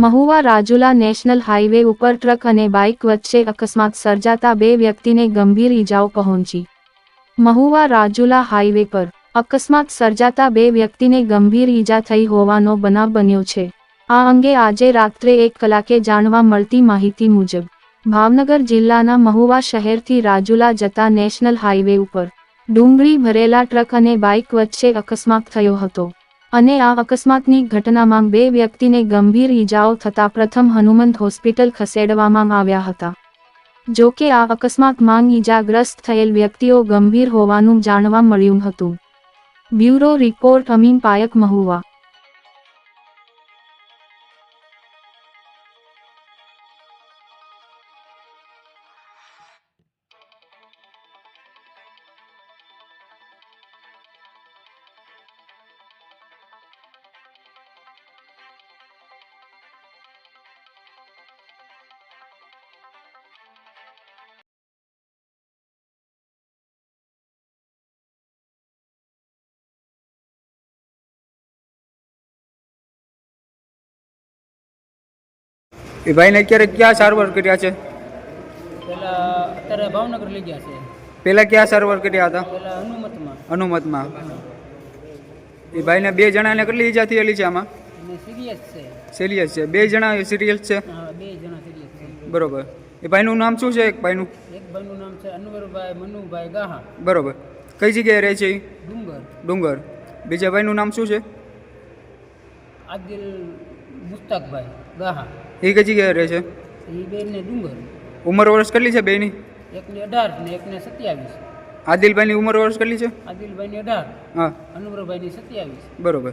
Mahuva Rajula national highway ઉપર truck અને bike વચ્ચે અકસ્માત સર્જાતા બે વ્યક્તિને ગંભીર ઈજાઓ પહોંચી. મહુવા રાજુલા હાઈવે પર અકસ્માત સર્જાતા બે વ્યક્તિને ગંભીર ઈજા થઈ હોવાનો બનાવ બન્યો છે. આ અંગે આજે રાત્રે 1 કલાકે જાણવા મળતી માહિતી મુજબ ભાવનગર જિલ્લાના મહુવા શહેરથી રાજુલા જતા નેશનલ હાઈવે ઉપર ડુંગળી ભરેલા ટ્રક અને બાઇક વચ્ચે અકસ્માત થયો હતો અને આ અકસ્માતની ઘટનામાં બે વ્યક્તિને ગંભીર ઈજાઓ થતા પ્રથમ હનુમંત હોસ્પિટલ ખસેડવામાં આવ્યા હતા. જો કે આ અકસ્માતમાં ઈજાગ્રસ્ત થયેલ વ્યક્તિઓ ગંભીર હોવાનું જાણવા મળ્યું હતું. Bureau report Amin Payak Mahuva. એ ભાઈને અત્યારે ક્યાં સારવાર કર્યા છે? પેલા અત્યારે ભાવનગર લઈ ગયા છે. પહેલા ક્યાં સારવાર કર્યા હતા? પેલા હનુમતમાં. હનુમતમાં. એ ભાઈને બે જણાને કેટલી ઈજા થયેલી છે આમાં? અને સિરિયસ છે. સિરિયસ છે. બે જણા સિરિયસ છે? હા, બે જણા સિરિયસ છે. બરોબર. એ ભાઈનું નામ શું છે? એક ભાઈનું નામ છે અનવરભાઈ મનુભાઈ ગાહા. બરોબર. કઈ જગ્યાએ રહે છે? ડુંગર. બીજા ભાઈનું નામ શું છે? આદિલ મુસ્તાકભાઈ ગાહા. એ કઈ જગ્યાએ રહે છે? એ બેને ડુંગર. ઉંમર વર્ષ કેટલી છે બેની? એકને 18 ને એકને 27. આદિલભાઈની ઉંમર વર્ષ કેટલી છે? આદિલભાઈની 18. હા. અનવરભાઈની 27. બરોબર.